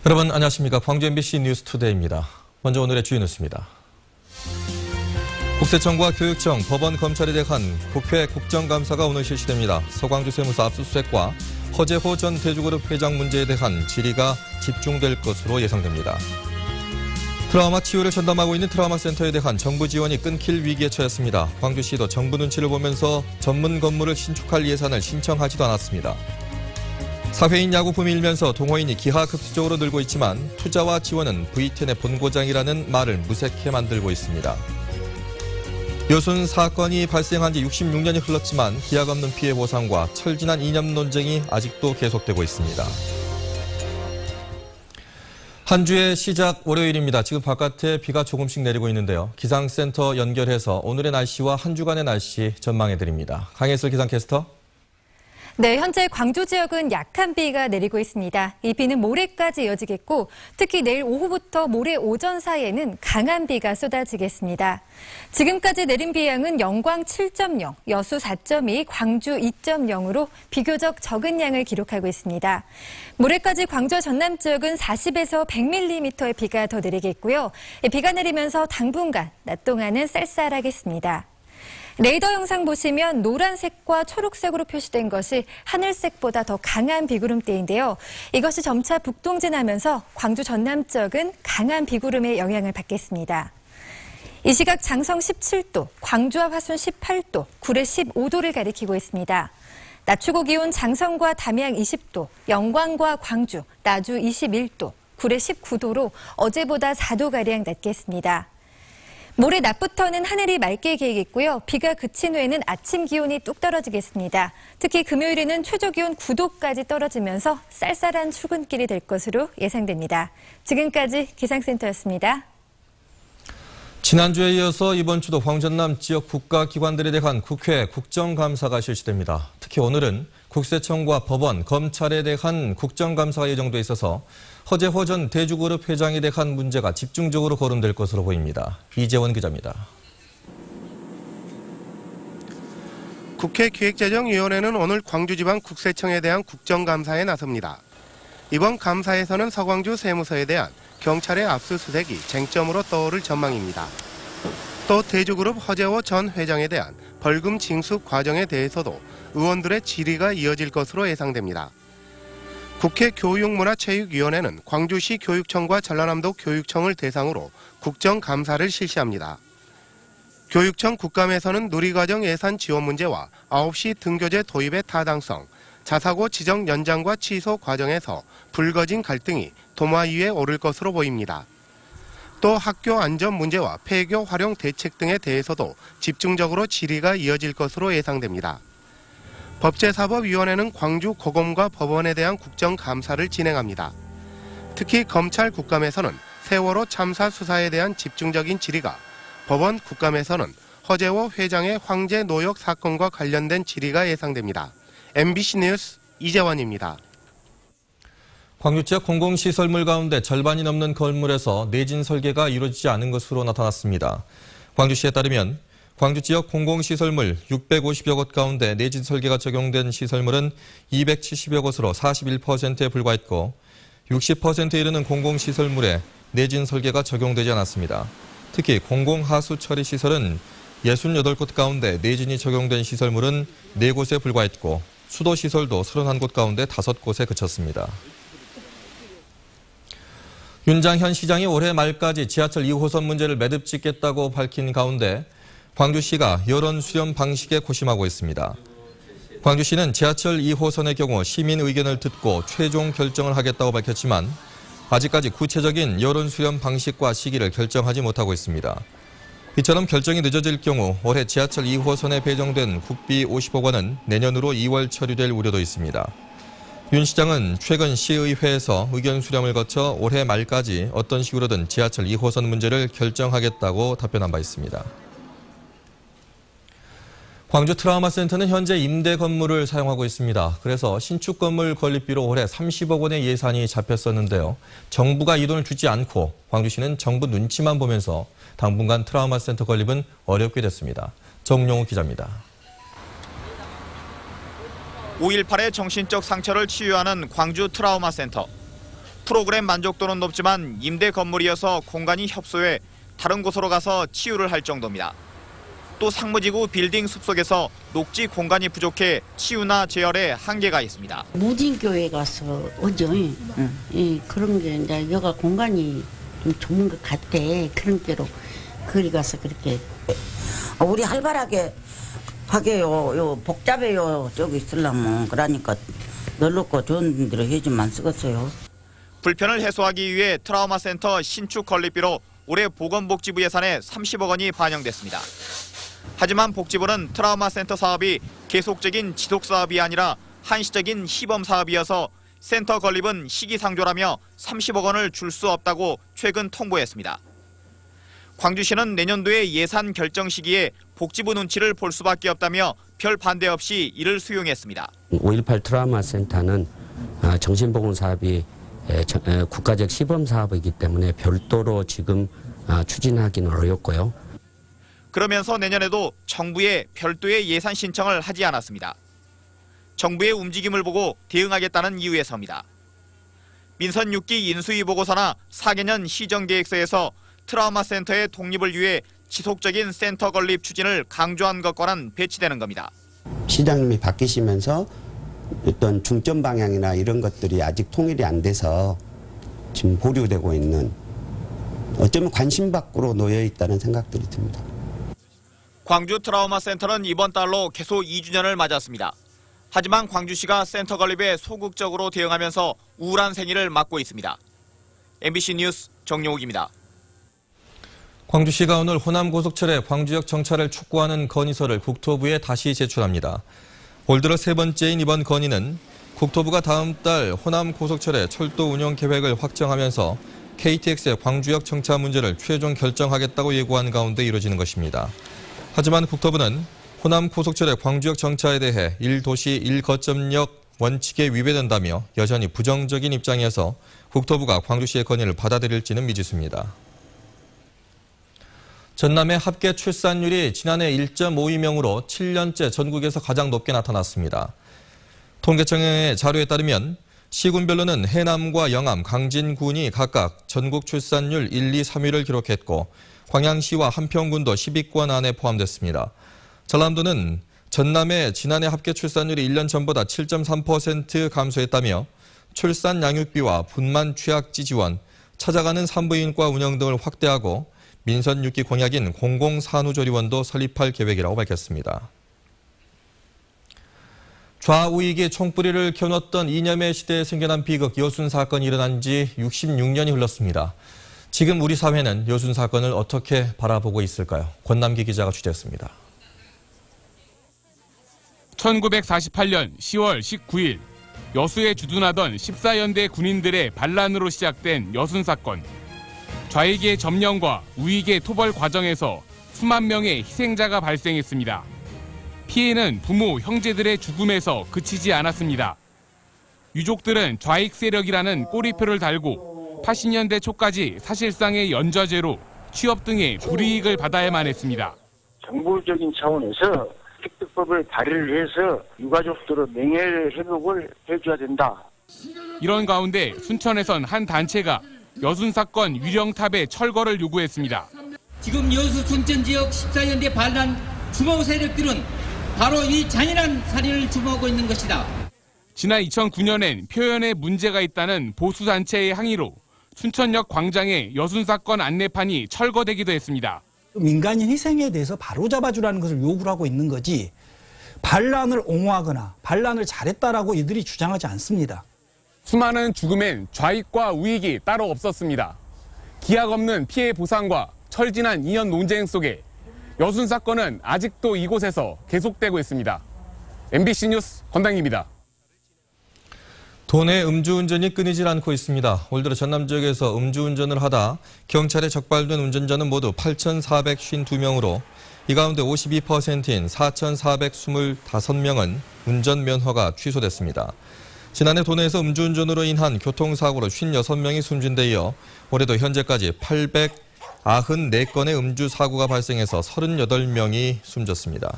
여러분 안녕하십니까. 광주 MBC 뉴스투데이입니다. 먼저 오늘의 주요 뉴스입니다. 국세청과 교육청, 법원, 검찰에 대한 국회 국정감사가 오늘 실시됩니다. 서광주 세무서 압수수색과 허재호 전 대주그룹 회장 문제에 대한 질의가 집중될 것으로 예상됩니다. 트라우마 치유를 전담하고 있는 트라우마 센터에 대한 정부 지원이 끊길 위기에 처했습니다. 광주시도 정부 눈치를 보면서 전문 건물을 신축할 예산을 신청하지도 않았습니다. 사회인 야구붐이 일면서 동호인이 기하급수적으로 늘고 있지만 투자와 지원은 V10의 본고장이라는 말을 무색해 만들고 있습니다. 여순 사건이 발생한 지 66년이 흘렀지만 기약 없는 피해 보상과 철진한 이념 논쟁이 아직도 계속되고 있습니다. 한 주의 시작 월요일입니다. 지금 바깥에 비가 조금씩 내리고 있는데요. 기상센터 연결해서 오늘의 날씨와 한 주간의 날씨 전망해드립니다. 강혜슬 기상캐스터. 네, 현재 광주 지역은 약한 비가 내리고 있습니다. 이 비는 모레까지 이어지겠고 특히 내일 오후부터 모레 오전 사이에는 강한 비가 쏟아지겠습니다. 지금까지 내린 비 양은 영광 7.0, 여수 4.2, 광주 2.0으로 비교적 적은 양을 기록하고 있습니다. 모레까지 광주 전남 지역은 40에서 100mm의 비가 더 내리겠고요. 비가 내리면서 당분간 낮 동안은 쌀쌀하겠습니다. 레이더 영상 보시면 노란색과 초록색으로 표시된 것이 하늘색보다 더 강한 비구름대인데요. 이것이 점차 북동진하면서 광주 전남 지역은 강한 비구름의 영향을 받겠습니다. 이 시각 장성 17도, 광주와 화순 18도, 구례 15도를 가리키고 있습니다. 낮 최고 기온 장성과 담양 20도, 영광과 광주, 나주 21도, 구례 19도로 어제보다 4도가량 낮겠습니다. 모레 낮부터는 하늘이 맑게 개겠고요. 비가 그친 후에는 아침 기온이 뚝 떨어지겠습니다. 특히 금요일에는 최저 기온 9도까지 떨어지면서 쌀쌀한 출근길이 될 것으로 예상됩니다. 지금까지 기상센터였습니다. 지난주에 이어서 이번 주도 광전남 지역 국가기관들에 대한 국회 국정감사가 실시됩니다. 특히 오늘은 국세청과 법원, 검찰에 대한 국정감사가 예정돼 있어서 허재호 전 대주그룹 회장에 대한 문제가 집중적으로 거론될 것으로 보입니다. 이재원 기자입니다. 국회 기획재정위원회는 오늘 광주지방 국세청에 대한 국정감사에 나섭니다. 이번 감사에서는 서광주 세무서에 대한 경찰의 압수수색이 쟁점으로 떠오를 전망입니다. 또 대주그룹 허재호 전 회장에 대한 벌금 징수 과정에 대해서도 의원들의 질의가 이어질 것으로 예상됩니다. 국회 교육문화체육위원회는 광주시 교육청과 전라남도 교육청을 대상으로 국정감사를 실시합니다. 교육청 국감에서는 누리과정 예산 지원 문제와 9시 등교제 도입의 타당성, 자사고 지정 연장과 취소 과정에서 불거진 갈등이 도마 위에 오를 것으로 보입니다. 또 학교 안전 문제와 폐교 활용 대책 등에 대해서도 집중적으로 질의가 이어질 것으로 예상됩니다. 법제사법위원회는 광주 고검과 법원에 대한 국정감사를 진행합니다. 특히 검찰 국감에서는 세월호 참사 수사에 대한 집중적인 질의가, 법원 국감에서는 허재호 회장의 황제 노역 사건과 관련된 질의가 예상됩니다. MBC 뉴스 이재원입니다. 광주 지역 공공시설물 가운데 절반이 넘는 건물에서 내진 설계가 이루어지지 않은 것으로 나타났습니다. 광주시에 따르면 광주 지역 공공시설물 650여 곳 가운데 내진 설계가 적용된 시설물은 270여 곳으로 41%에 불과했고 60%에 이르는 공공시설물에 내진 설계가 적용되지 않았습니다. 특히 공공하수 처리 시설은 68곳 가운데 내진이 적용된 시설물은 4곳에 불과했고 수도시설도 31곳 가운데 5곳에 그쳤습니다. 윤장현 시장이 올해 말까지 지하철 2호선 문제를 매듭 짓겠다고 밝힌 가운데 광주시가 여론 수렴 방식에 고심하고 있습니다. 광주시는 지하철 2호선의 경우 시민 의견을 듣고 최종 결정을 하겠다고 밝혔지만 아직까지 구체적인 여론 수렴 방식과 시기를 결정하지 못하고 있습니다. 이처럼 결정이 늦어질 경우 올해 지하철 2호선에 배정된 국비 50억 원은 내년으로 2월 처리될 우려도 있습니다. 윤 시장은 최근 시의회에서 의견 수렴을 거쳐 올해 말까지 어떤 식으로든 지하철 2호선 문제를 결정하겠다고 답변한 바 있습니다. 광주 트라우마 센터는 현재 임대 건물을 사용하고 있습니다. 그래서 신축 건물 건립비로 올해 30억 원의 예산이 잡혔었는데요. 정부가 이 돈을 주지 않고 광주시는 정부 눈치만 보면서 당분간 트라우마 센터 건립은 어렵게 됐습니다. 정용우 기자입니다. 5.18의 정신적 상처를 치유하는 광주 트라우마 센터. 프로그램 만족도는 높지만 임대 건물이어서 공간이 협소해 다른 곳으로 가서 치유를 할 정도입니다. 또 상무지구 빌딩 숲속에서 녹지 공간이 부족해 치유나 제열에 한계가 있습니다. 무진교회 가서 오죠. 그런 게 이제 여가 공간이 좀 좁은 것 같아. 그런 게로 거기 가서 그렇게 우리 활발하게 하게요. 복잡해요. 저기 있으려면 그러니까 넓고 좋은 데로 해주면 쓰겠어요. 불편을 해소하기 위해 트라우마 센터 신축 건립비로 올해 보건복지부 예산에 30억 원이 반영됐습니다. 하지만 복지부는 트라우마 센터 사업이 계속적인 지속 사업이 아니라 한시적인 시범 사업이어서 센터 건립은 시기상조라며 30억 원을 줄 수 없다고 최근 통보했습니다. 광주시는 내년도의 예산 결정 시기에 복지부 눈치를 볼 수밖에 없다며 별 반대 없이 이를 수용했습니다. 5.18 트라우마 센터는 정신보건 사업이 국가적 시범 사업이기 때문에 별도로 지금 추진하기는 어렵고요. 그러면서 내년에도 정부에 별도의 예산 신청을 하지 않았습니다. 정부의 움직임을 보고 대응하겠다는 이유에서입니다. 민선 6기 인수위 보고서나 4개년 시정계획서에서 트라우마 센터의 독립을 위해 지속적인 센터 건립 추진을 강조한 것과는 배치되는 겁니다. 시장님이 바뀌시면서 어떤 중점 방향이나 이런 것들이 아직 통일이 안 돼서 지금 보류되고 있는, 어쩌면 관심 밖으로 놓여 있다는 생각들이 듭니다. 광주 트라우마 센터는 이번 달로 개소 2주년을 맞았습니다. 하지만 광주시가 센터 건립에 소극적으로 대응하면서 우울한 생일을 맞고 있습니다. MBC 뉴스 정용욱입니다. 광주시가 오늘 호남고속철에 광주역 정차를 촉구하는 건의서를 국토부에 다시 제출합니다. 올 들어 세 번째인 이번 건의는 국토부가 다음 달 호남고속철의 철도 운영 계획을 확정하면서 KTX의 광주역 정차 문제를 최종 결정하겠다고 예고한 가운데 이루어지는 것입니다. 하지만 국토부는 호남고속철의 광주역 정차에 대해 1도시 1거점역 원칙에 위배된다며 여전히 부정적인 입장이어서 국토부가 광주시의 건의를 받아들일지는 미지수입니다. 전남의 합계 출산율이 지난해 1.52명으로 7년째 전국에서 가장 높게 나타났습니다. 통계청의 자료에 따르면 시군별로는 해남과 영암, 강진군이 각각 전국 출산율 1, 2, 3위를 기록했고 광양시와 한평군도 10위권 안에 포함됐습니다. 전남도는 전남의 지난해 합계 출산율이 1년 전보다 7.3% 감소했다며 출산 양육비와 분만 취약지 지원, 찾아가는 산부인과 운영 등을 확대하고 민선 6기 공약인 공공산후조리원도 설립할 계획이라고 밝혔습니다. 좌우익이 총뿌리를 겨눴던 이념의 시대에 생겨난 비극 여순 사건이 일어난 지 66년이 흘렀습니다. 지금 우리 사회는 여순 사건을 어떻게 바라보고 있을까요? 권남기 기자가 취재했습니다. 1948년 10월 19일 여수에 주둔하던 14연대 군인들의 반란으로 시작된 여순 사건. 좌익의 점령과 우익의 토벌 과정에서 수만 명의 희생자가 발생했습니다. 피해는 부모, 형제들의 죽음에서 그치지 않았습니다. 유족들은 좌익 세력이라는 꼬리표를 달고 80년대 초까지 사실상의 연좌제로 취업 등의 불이익을 받아야만 했습니다. 정부적인 차원에서 특별법을 발의를 해서 유가족들의 명예회복을 해줘야 된다. 이런 가운데 순천에선 한 단체가 여순 사건 위령탑의 철거를 요구했습니다. 지금 여수 순천 지역 14연대 반란 주모 세력들은 바로 이 잔인한 살인을 주모하고 있는 것이다. 지난 2009년엔 표현에 문제가 있다는 보수단체의 항의로 순천역 광장에 여순 사건 안내판이 철거되기도 했습니다. 민간인 희생에 대해서 바로잡아주라는 것을 요구를 하고 있는 거지 반란을 옹호하거나 반란을 잘했다라고 이들이 주장하지 않습니다. 수많은 죽음엔 좌익과 우익이 따로 없었습니다. 기약 없는 피해 보상과 철진한 2년 논쟁 속에 여순 사건은 아직도 이곳에서 계속되고 있습니다. MBC 뉴스 권당기입니다. 도내 음주운전이 끊이질 않고 있습니다. 올 들어 전남 지역에서 음주운전을 하다 경찰에 적발된 운전자는 모두 8,452명으로 이 가운데 52%인 4,425명은 운전면허가 취소됐습니다. 지난해 도내에서 음주운전으로 인한 교통사고로 56명이 숨진 데 이어 올해도 현재까지 894건의 음주사고가 발생해서 38명이 숨졌습니다.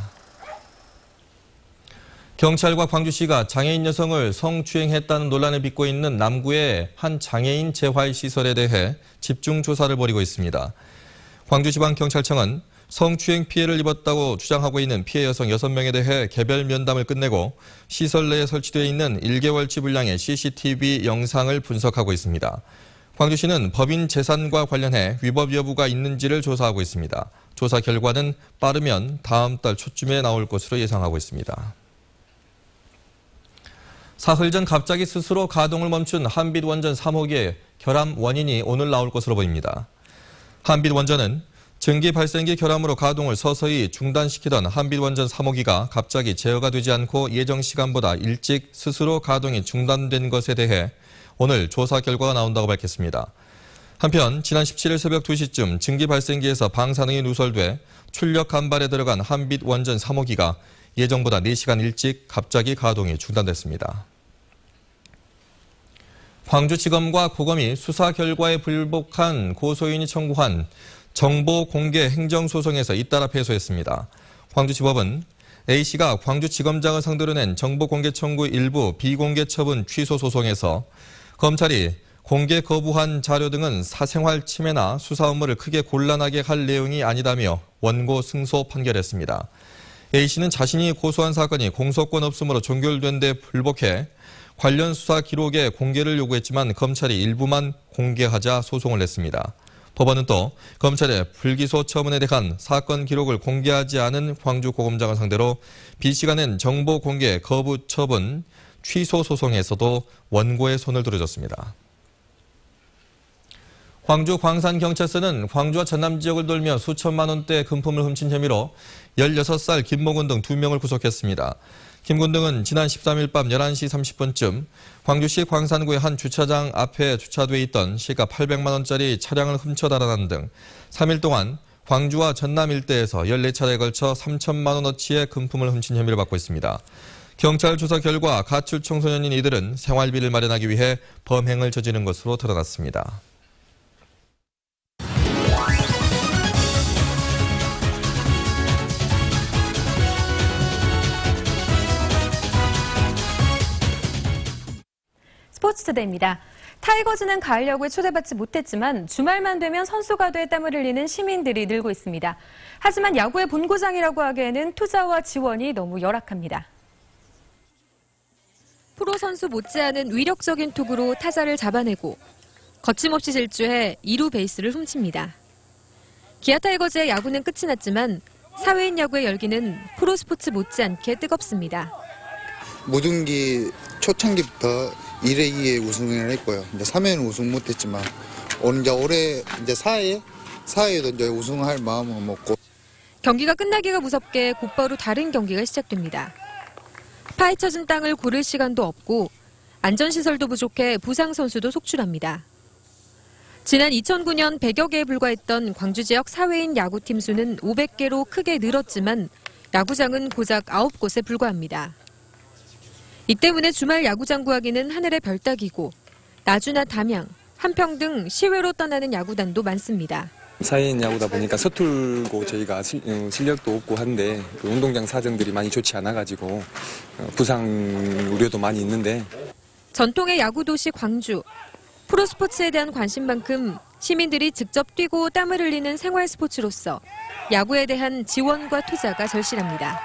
경찰과 광주시가 장애인 여성을 성추행했다는 논란을 빚고 있는 남구의 한 장애인 재활시설에 대해 집중 조사를 벌이고 있습니다. 광주지방경찰청은 성추행 피해를 입었다고 주장하고 있는 피해 여성 6명에 대해 개별 면담을 끝내고 시설 내에 설치되어 있는 1개월치 분량의 CCTV 영상을 분석하고 있습니다. 광주시는 법인 재산과 관련해 위법 여부가 있는지를 조사하고 있습니다. 조사 결과는 빠르면 다음 달 초쯤에 나올 것으로 예상하고 있습니다. 사흘 전 갑자기 스스로 가동을 멈춘 한빛원전 3호기의 결함 원인이 오늘 나올 것으로 보입니다. 한빛원전은 증기 발생기 결함으로 가동을 서서히 중단시키던 한빛원전 3호기가 갑자기 제어가 되지 않고 예정 시간보다 일찍 스스로 가동이 중단된 것에 대해 오늘 조사 결과가 나온다고 밝혔습니다. 한편 지난 17일 새벽 2시쯤 증기 발생기에서 방사능이 누설돼 출력 간발에 들어간 한빛원전 3호기가 예정보다 4시간 일찍 갑자기 가동이 중단됐습니다. 광주지검과 고검이 수사 결과에 불복한 고소인이 청구한 정보 공개 행정소송에서 잇따라 패소했습니다. 광주지법은 A씨가 광주지검장을 상대로 낸 정보 공개 청구 일부 비공개 처분 취소 소송에서 검찰이 공개 거부한 자료 등은 사생활 침해나 수사 업무를 크게 곤란하게 할 내용이 아니다며 원고 승소 판결했습니다. A씨는 자신이 고소한 사건이 공소권 없음으로 종결된 데 불복해 관련 수사 기록의 공개를 요구했지만 검찰이 일부만 공개하자 소송을 냈습니다. 법원은 또 검찰의 불기소 처분에 대한 사건 기록을 공개하지 않은 광주고검장을 상대로 B씨가 낸 정보 공개 거부 처분 취소 소송에서도 원고의 손을 들어줬습니다. 광주 광산경찰서는 광주와 전남 지역을 돌며 수천만 원대 금품을 훔친 혐의로 16살 김모군 등 2명을 구속했습니다. 김군 등은 지난 13일 밤 11시 30분쯤 광주시 광산구의 한 주차장 앞에 주차돼 있던 시가 800만 원짜리 차량을 훔쳐 달아난 등 3일 동안 광주와 전남 일대에서 14차례에 걸쳐 3천만 원어치의 금품을 훔친 혐의를 받고 있습니다. 경찰 조사 결과 가출 청소년인 이들은 생활비를 마련하기 위해 범행을 저지른 것으로 드러났습니다. 스포츠투데이입니다. 타이거즈는 가을 야구에 초대받지 못했지만 주말만 되면 선수가 돼 땀을 흘리는 시민들이 늘고 있습니다. 하지만 야구의 본고장이라고 하기에는 투자와 지원이 너무 열악합니다. 프로 선수 못지않은 위력적인 톡으로 타자를 잡아내고 거침없이 질주해 2루 베이스를 훔칩니다. 기아 타이거즈의 야구는 끝이 났지만 사회인 야구의 열기는 프로 스포츠 못지않게 뜨겁습니다. 무등기 초창기부터 1회, 2회 우승을 했고요. 이제 3회는 우승 못했지만 올해 이제 4회도 이제 우승할 마음을 먹고. 경기가 끝나기가 무섭게 곧바로 다른 경기가 시작됩니다. 파헤쳐진 땅을 고를 시간도 없고 안전시설도 부족해 부상 선수도 속출합니다. 지난 2009년 100여 개에 불과했던 광주 지역 사회인 야구팀 수는 500개로 크게 늘었지만 야구장은 고작 9곳에 불과합니다. 이 때문에 주말 야구장 구하기는 하늘의 별 따기고 나주나 담양, 한평 등 시외로 떠나는 야구단도 많습니다. 사회인 야구다 보니까 서툴고 저희가 실력도 없고 한데 운동장 사정들이 많이 좋지 않아가지고 부상 우려도 많이 있는데. 전통의 야구 도시 광주. 프로스포츠에 대한 관심만큼 시민들이 직접 뛰고 땀을 흘리는 생활 스포츠로서 야구에 대한 지원과 투자가 절실합니다.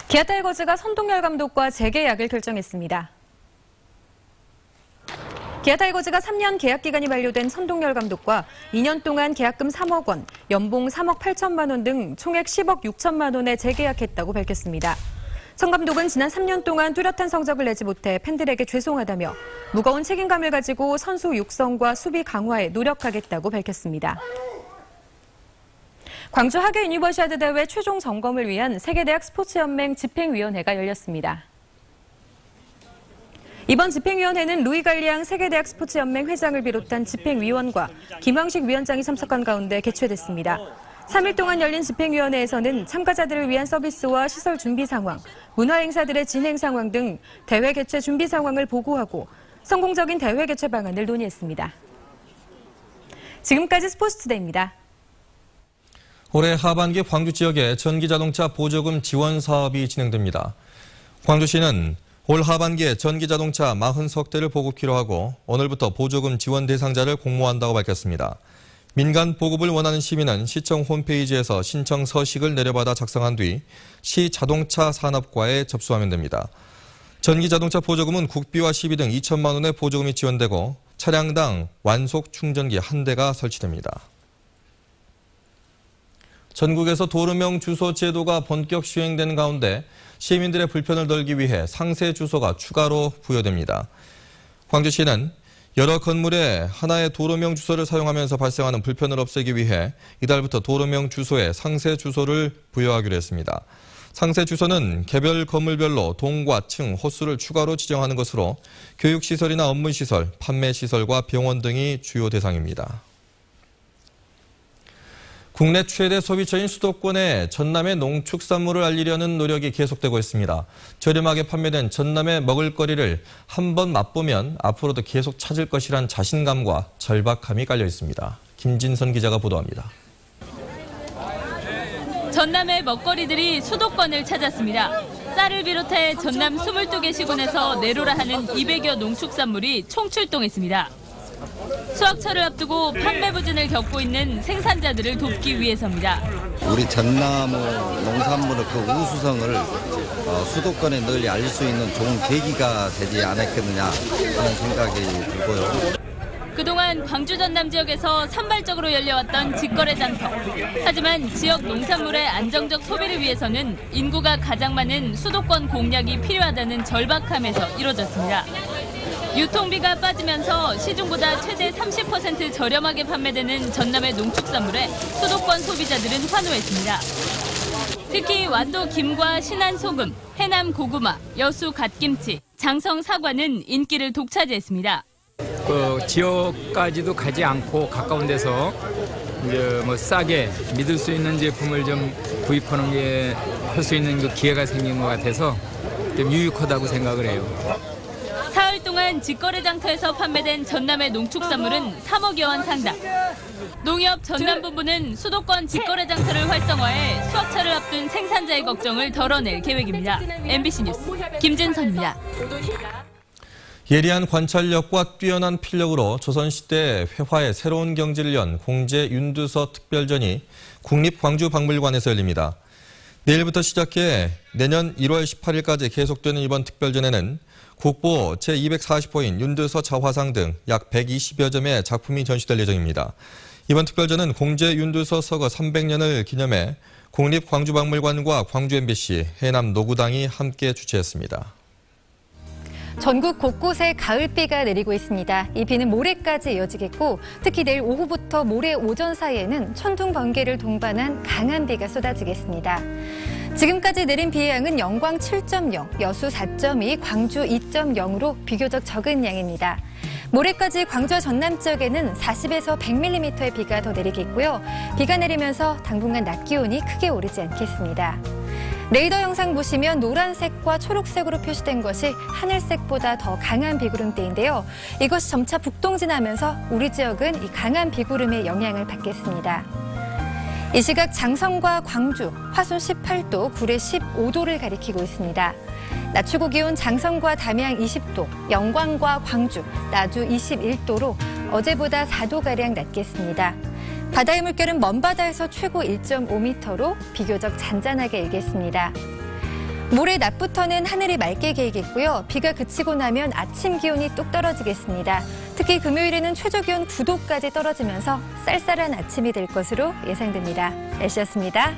기아 타이거즈가 선동열 감독과 재계약을 결정했습니다. 기아 타이거즈가 3년 계약 기간이 만료된 선동열 감독과 2년 동안 계약금 3억 원, 연봉 3억 8천만 원 등 총액 10억 6천만 원에 재계약했다고 밝혔습니다. 선 감독은 지난 3년 동안 뚜렷한 성적을 내지 못해 팬들에게 죄송하다며 무거운 책임감을 가지고 선수 육성과 수비 강화에 노력하겠다고 밝혔습니다. 광주 하계 유니버시아드 대회 최종 점검을 위한 세계대학 스포츠연맹 집행위원회가 열렸습니다. 이번 집행위원회는 루이 갈리앙 세계대학 스포츠연맹 회장을 비롯한 집행위원과 김황식 위원장이 참석한 가운데 개최됐습니다. 3일 동안 열린 집행위원회에서는 참가자들을 위한 서비스와 시설 준비 상황, 문화행사들의 진행 상황 등 대회 개최 준비 상황을 보고하고 성공적인 대회 개최 방안을 논의했습니다. 지금까지 스포츠투데이입니다. 올해 하반기 광주 지역에 전기자동차 보조금 지원 사업이 진행됩니다. 광주시는 올 하반기에 전기자동차 40석 대를 보급키로 하고 오늘부터 보조금 지원 대상자를 공모한다고 밝혔습니다. 민간 보급을 원하는 시민은 시청 홈페이지에서 신청 서식을 내려받아 작성한 뒤 시 자동차 산업과에 접수하면 됩니다. 전기자동차 보조금은 국비와 시비 등 2천만 원의 보조금이 지원되고 차량당 완속 충전기 1대가 설치됩니다. 전국에서 도로명 주소 제도가 본격 시행되는 가운데 시민들의 불편을 덜기 위해 상세 주소가 추가로 부여됩니다. 광주시는 여러 건물에 하나의 도로명 주소를 사용하면서 발생하는 불편을 없애기 위해 이달부터 도로명 주소에 상세 주소를 부여하기로 했습니다. 상세 주소는 개별 건물별로 동과 층, 호수를 추가로 지정하는 것으로 교육시설이나 업무시설, 판매시설과 병원 등이 주요 대상입니다. 국내 최대 소비처인 수도권에 전남의 농축산물을 알리려는 노력이 계속되고 있습니다. 저렴하게 판매된 전남의 먹을거리를 한번 맛보면 앞으로도 계속 찾을 것이란 자신감과 절박함이 깔려 있습니다. 김진선 기자가 보도합니다. 전남의 먹거리들이 수도권을 찾았습니다. 쌀을 비롯해 전남 22개 시군에서 내로라 하는 200여 농축산물이 총출동했습니다. 수확철을 앞두고 판매 부진을 겪고 있는 생산자들을 돕기 위해서입니다. 우리 전남 농산물의 그 우수성을 수도권에 널리 알릴 수 있는 좋은 계기가 되지 않았겠느냐 하는 생각이 들고요. 그동안 광주 전남 지역에서 산발적으로 열려왔던 직거래 장터. 하지만 지역 농산물의 안정적 소비를 위해서는 인구가 가장 많은 수도권 공략이 필요하다는 절박함에서 이뤄졌습니다. 유통비가 빠지면서 시중보다 최대 30% 저렴하게 판매되는 전남의 농축산물에 수도권 소비자들은 환호했습니다. 특히 완도 김과 신안 소금, 해남 고구마, 여수 갓김치, 장성 사과는 인기를 독차지했습니다. 지역까지도 가지 않고 가까운 데서 이제 싸게 믿을 수 있는 제품을 좀 구입하는 게 할 수 있는 그 기회가 생긴 것 같아서 좀 유익하다고 생각을 해요. 사흘 동안 직거래 장터에서 판매된 전남의 농축산물은 3억여 원 상당. 농협 전남본부는 수도권 직거래 장터를 활성화해 수확철을 앞둔 생산자의 걱정을 덜어낼 계획입니다. MBC 뉴스 김진선입니다. 예리한 관찰력과 뛰어난 필력으로 조선시대 회화의 새로운 경지를 연 공제 윤두서 특별전이 국립광주박물관에서 열립니다. 내일부터 시작해 내년 1월 18일까지 계속되는 이번 특별전에는 국보 제240호인 윤두서 자화상 등 약 120여 점의 작품이 전시될 예정입니다. 이번 특별전은 공제 윤두서 서거 300년을 기념해 국립광주박물관과 광주 MBC, 해남 노구당이 함께 주최했습니다. 전국 곳곳에 가을비가 내리고 있습니다. 이 비는 모레까지 이어지겠고 특히 내일 오후부터 모레 오전 사이에는 천둥, 번개를 동반한 강한 비가 쏟아지겠습니다. 지금까지 내린 비의 양은 영광 7.0, 여수 4.2, 광주 2.0으로 비교적 적은 양입니다. 모레까지 광주와 전남 지역에는 40에서 100mm의 비가 더 내리겠고요. 비가 내리면서 당분간 낮 기온이 크게 오르지 않겠습니다. 레이더 영상 보시면 노란색과 초록색으로 표시된 것이 하늘색보다 더 강한 비구름대인데요. 이것이 점차 북동진하면서 우리 지역은 이 강한 비구름의 영향을 받겠습니다. 이 시각 장성과 광주, 화순 18도, 구례 15도를 가리키고 있습니다. 낮 최고 기온 장성과 담양 20도, 영광과 광주, 나주 21도로 어제보다 4도가량 낮겠습니다. 바다의 물결은 먼바다에서 최고 1.5m로 비교적 잔잔하게 일겠습니다. 모레 낮부터는 하늘이 맑게 개겠고요. 비가 그치고 나면 아침 기온이 뚝 떨어지겠습니다. 특히 금요일에는 최저 기온 9도까지 떨어지면서 쌀쌀한 아침이 될 것으로 예상됩니다. 날씨였습니다.